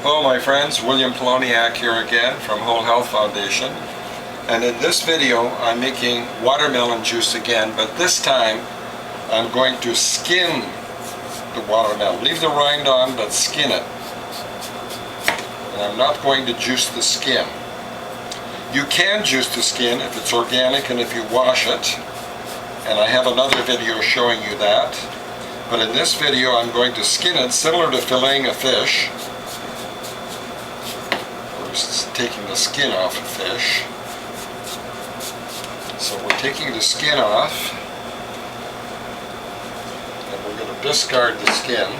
Hello my friends, William Poloniak here again from Whole Health Foundation, and in this video I'm making watermelon juice again, but this time I'm going to skin the watermelon. Leave the rind on but skin it, and I'm not going to juice the skin. You can juice the skin if it's organic and if you wash it, and I have another video showing you that, but in this video I'm going to skin it similar to filleting a fish. Taking the skin off a fish. So we're taking the skin off, and we're going to discard the skin.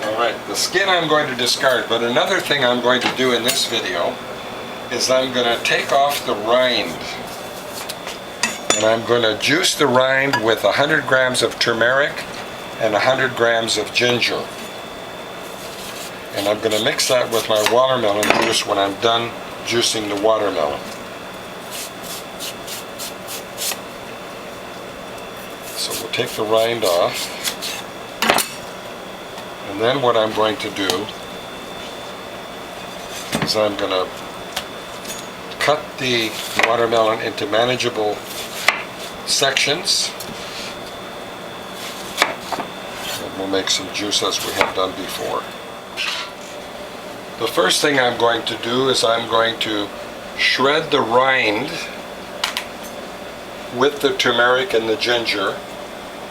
Alright, the skin I'm going to discard, but another thing I'm going to do in this video is I'm going to take off the rind. And I'm going to juice the rind with 100 grams of turmeric and 100 grams of ginger. And I'm going to mix that with my watermelon juice when I'm done juicing the watermelon. So we'll take the rind off. And then what I'm going to do is I'm going to cut the watermelon into manageable sections. We'll make some juice as we have done before. The first thing I'm going to do is I'm going to shred the rind with the turmeric and the ginger,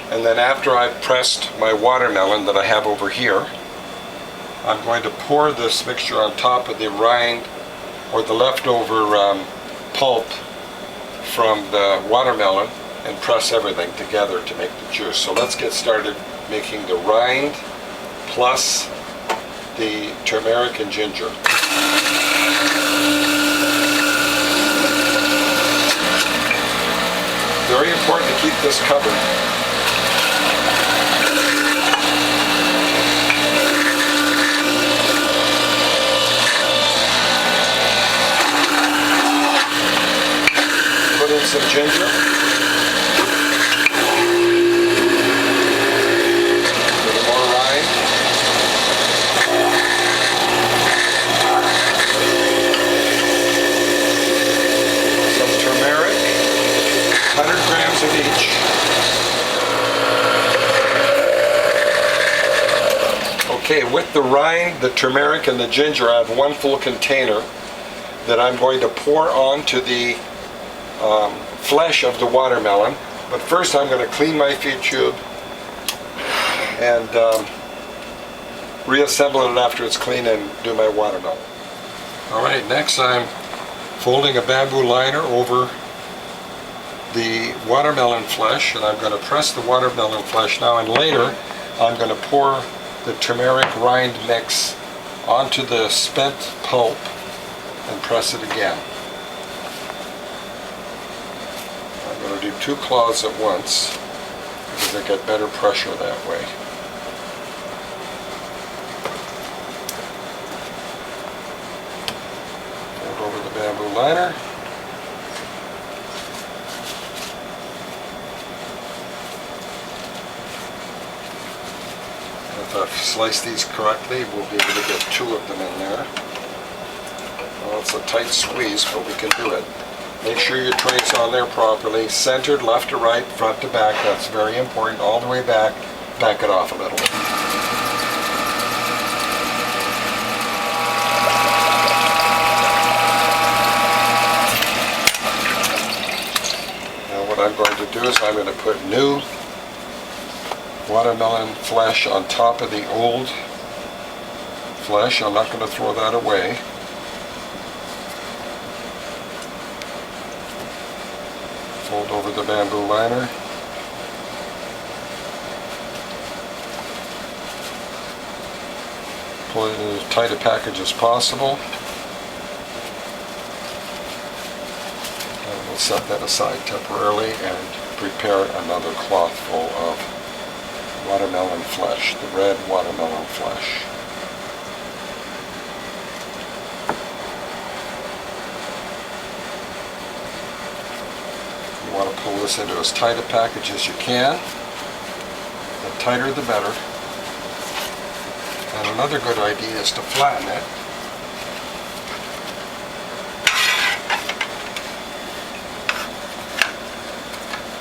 and then after I've pressed my watermelon that I have over here, I'm going to pour this mixture on top of the rind or the leftover pulp from the watermelon and press everything together to make the juice. So let's get started making the rind plus the turmeric and ginger. Very important to keep this covered. Put in some ginger. Of each. Okay, with the rind, the turmeric, and the ginger, I have one full container that I'm going to pour onto the flesh of the watermelon. But first I'm going to clean my feed tube and reassemble it after it's clean and do my watermelon. Alright, next I'm folding a bamboo liner over the watermelon flesh, and I'm going to press the watermelon flesh now, and later I'm going to pour the turmeric rind mix onto the spent pulp and press it again. I'm going to do two cloths at once because I get better pressure that way. Fold over the bamboo liner. If I've sliced these correctly, we'll be able to get two of them in there. Well, it's a tight squeeze, but we can do it. Make sure your tray's on there properly, centered left to right, front to back. That's very important. All the way back. Back it off a little. Now what I'm going to do is I'm going to put new watermelon flesh on top of the old flesh. I'm not going to throw that away. Fold over the bamboo liner. Pull it in as tight a package as possible. And we'll set that aside temporarily and prepare another cloth full of watermelon flesh, the red watermelon flesh. You want to pull pull this into as tight a package as you can. The tighter the better. And another good idea is to flatten it.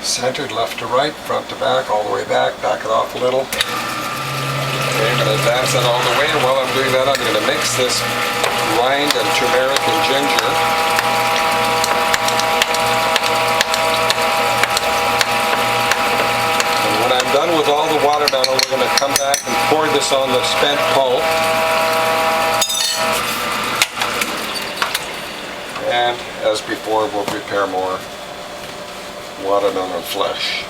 Centered left to right, front to back, all the way back it off a little. Okay, I'm going to advance that all the way, and while I'm doing that, I'm going to mix this rind and turmeric and ginger. And when I'm done with all the watermelon, we're going to come back and pour this on the spent pulp. And as before, we'll prepare more watermelon flesh.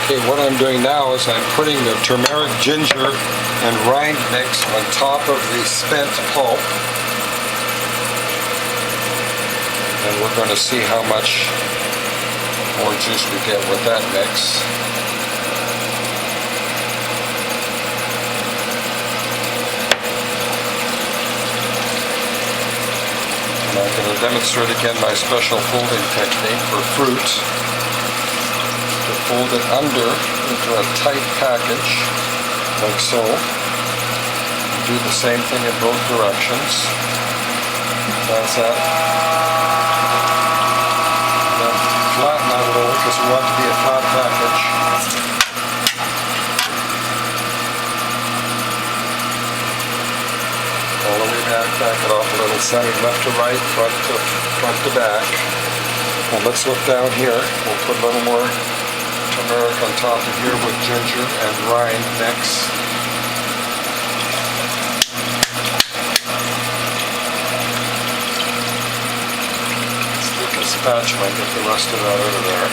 Okay, what I'm doing now is I'm putting the turmeric, ginger, and rind mix on top of the spent pulp. And we're going to see how much more juice we get with that mix. I'm going to demonstrate again my special folding technique for fruit. To fold it under into a tight package, like so. Do the same thing in both directions. That's that. Then flatten that a little because we want it to be a flat package. All the way back it off a little, centered left to right, front to back. And let's look down here. We'll put a little more turmeric on top of here with ginger and rind mix. Let's take a spatula and get the rest of that out of there.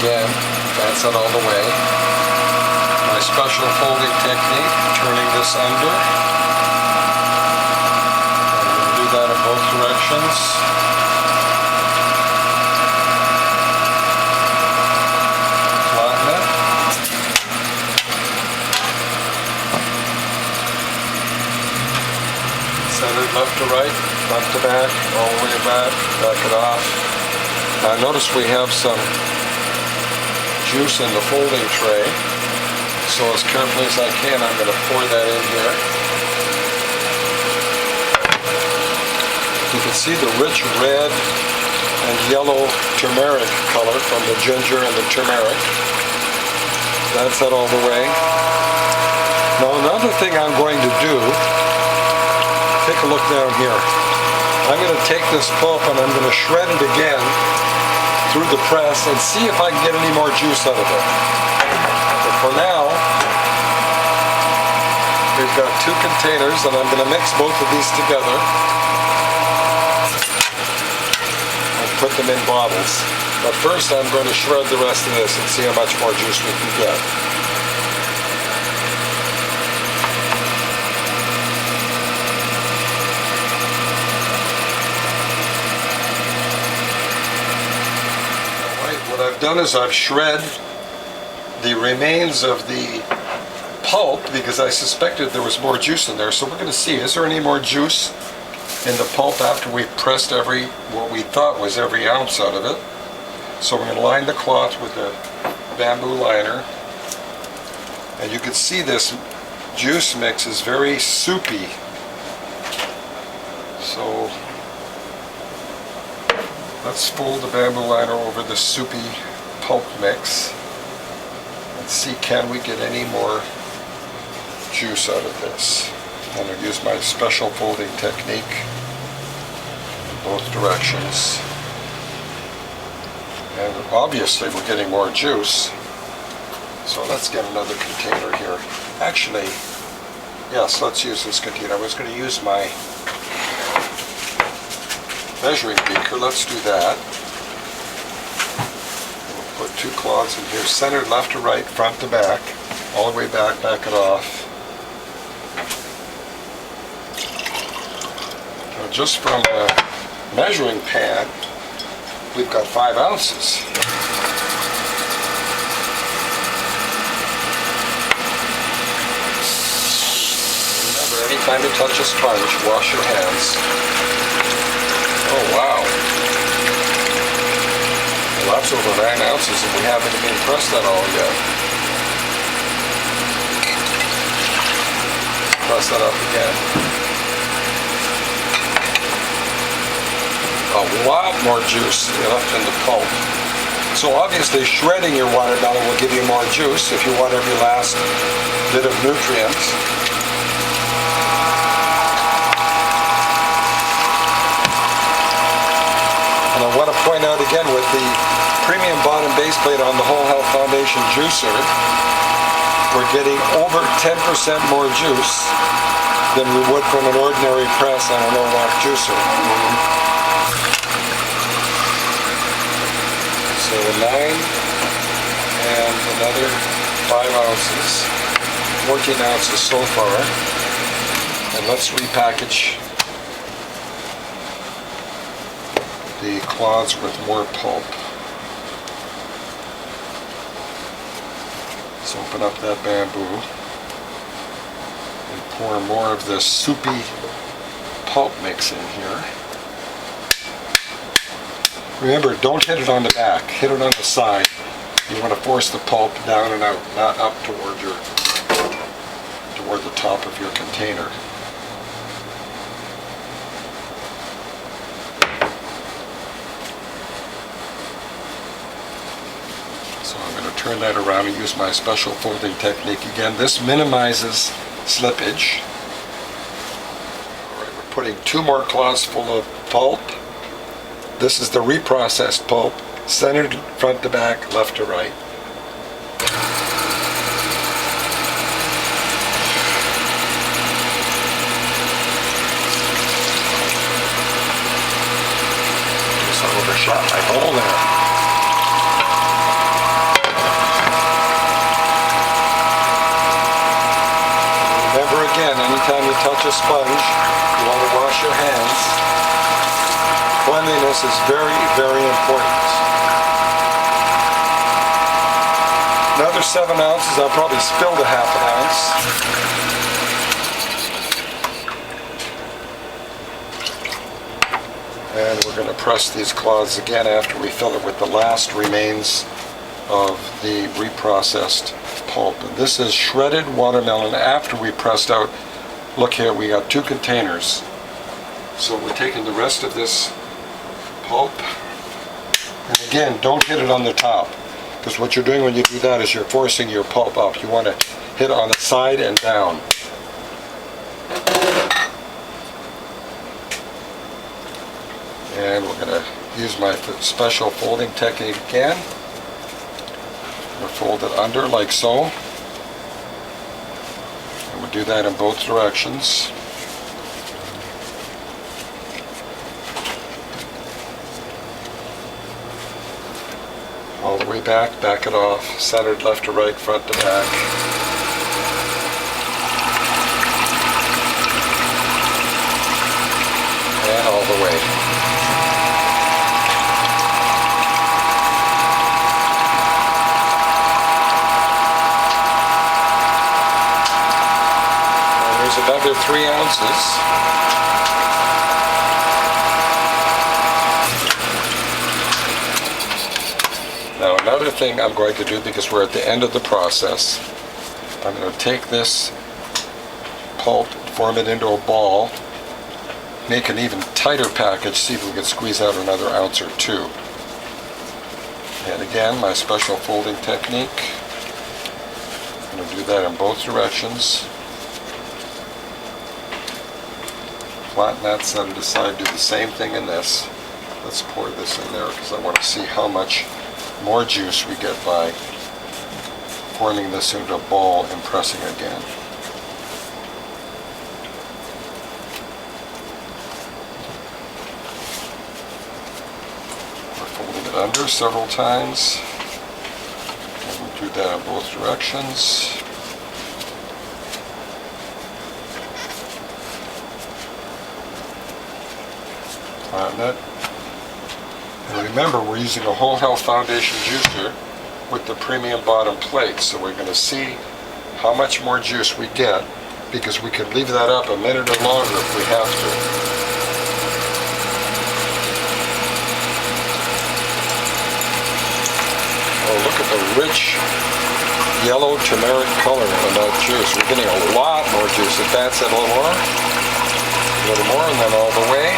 Again, advance it all the way. My special folding technique, turning this under. I'm going to do that in both directions. Flatten it. Centered left to right, front to back, all the way back it off. Now notice we have some juice in the folding tray, so as carefully as I can I'm going to pour that in here. You can see the rich red and yellow turmeric color from the ginger and the turmeric. That's that all the way. Now another thing I'm going to do, take a look down here. I'm going to take this pulp and I'm going to shred it again through the press and see if I can get any more juice out of it. But for now, we've got two containers and I'm going to mix both of these together and put them in bottles. But first I'm going to shred the rest of this and see how much more juice we can get. What I've done is I've shred the remains of the pulp because I suspected there was more juice in there. So we're going to see, is there any more juice in the pulp after we've pressed what we thought was every ounce out of it. So we're going to line the cloth with a bamboo liner. And you can see this juice mix is very soupy. So let's fold the bamboo liner over the soupy pulp mix and see, can we get any more juice out of this. I'm going to use my special folding technique in both directions. And obviously we're getting more juice. So let's get another container here. Actually, yes, let's use this container. I was going to use my measuring beaker. Let's do that. We'll put two cloths in here, centered left to right, front to back, all the way back it off. just from the measuring pan, we've got 5 ounces. Remember, anytime you touch a sponge, wash your hands. Oh wow. Well, that's over 9 ounces and we haven't even pressed that all yet. Press that up again. A lot more juice left in the pulp. So obviously shredding your watermelon will give you more juice if you want every last bit of nutrient. And I want to point out again with the premium bottom base plate on the Whole Health Foundation juicer, we're getting over 10% more juice than we would from an ordinary press on a Norwalk juicer. So 9 and another 5 ounces, 14 ounces so far. And let's repackage the cloths with more pulp. Let's open up that bamboo and pour more of this soupy pulp mix in here. Remember, don't hit it on the back, hit it on the side. You want to force the pulp down and out, not up toward the top of your container. So I'm going to turn that around and use my special folding technique again. This minimizes slippage. All right, we're putting 2 more cloths full of pulp. This is the reprocessed pulp, centered front to back, left to right. Just overshot my hole there. Remember again, anytime you touch a sponge, you want to wash your hands. Cleanliness is very, very important. Another 7 ounces, I'll probably spill the half an ounce. And we're going to press these cloths again after we fill it with the last remains of the reprocessed pulp. And this is shredded watermelon after we pressed out. Look here, we got 2 containers. So we're taking the rest of this pulp, and again, don't hit it on the top, because what you're doing when you do that is you're forcing your pulp up. You want to hit on the side and down. And we're going to use my special folding technique again. We'll fold it under like so, and we'll do that in both directions. All the way back, back it off, centered left to right, front to back. And all the way. And there's another 3 ounces. Now another thing I'm going to do, because we're at the end of the process, I'm going to take this pulp, form it into a ball, make an even tighter package, see if we can squeeze out another ounce or 2. And again, my special folding technique. I'm going to do that in both directions. Flatten that, set it aside, do the same thing in this. Let's pour this in there because I want to see how much more juice we get by forming this into a ball and pressing again. We're folding it under several times, and we'll do that in both directions. on it. And remember, we're using a Whole Health Foundation juicer with the premium bottom plate, so we're going to see how much more juice we get, because we could leave that up a minute or longer if we have to. Oh, look at the rich yellow turmeric color on that juice. We're getting a lot more juice. Advance it a little more, and then all the way.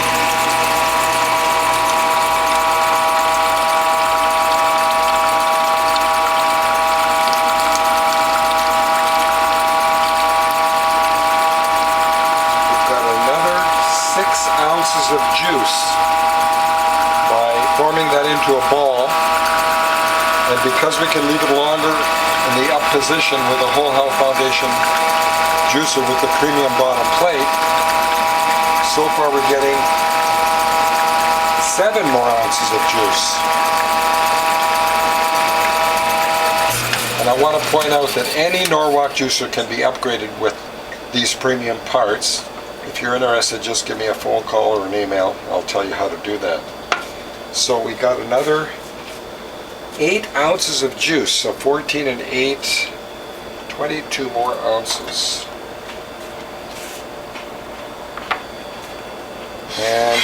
We've got another 6 ounces of juice by forming that into a ball. And because we can leave it longer in the up position with the Whole Health Foundation juicer with the premium bottom plate, so far we're getting 7 more ounces of juice. And I want to point out that any Norwalk juicer can be upgraded with these premium parts. If you're interested, just give me a phone call or an email. I'll tell you how to do that. So we got another 8 ounces of juice, so 14 and 8, 22 more ounces. And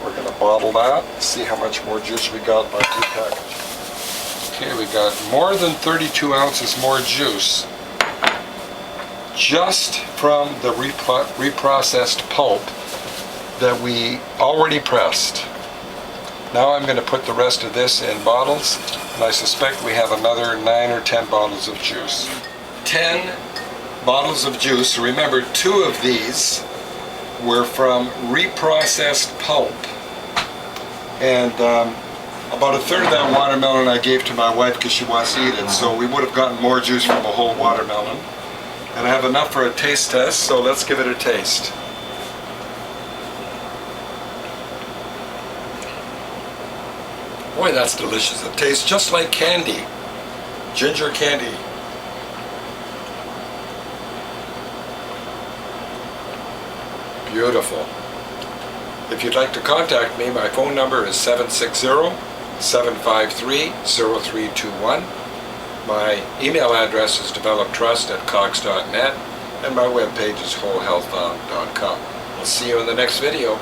we're going to bottle that, see how much more juice we got by repackaging. Okay, we got more than 32 ounces more juice just from the reprocessed pulp that we already pressed. Now I'm going to put the rest of this in bottles, and I suspect we have another 9 or 10 bottles of juice. 10 bottles of juice. Remember, 2 of these were from reprocessed pulp. And about a third of that watermelon I gave to my wife because she wants to eat it, so we would have gotten more juice from a whole watermelon. And I have enough for a taste test, so let's give it a taste. Boy, that's delicious. It tastes just like candy. Ginger candy. Beautiful. If you'd like to contact me, my phone number is 760-753-0321. My email address is developtrust@cox.net, and my webpage is wholehealthfound.com. We'll see you in the next video.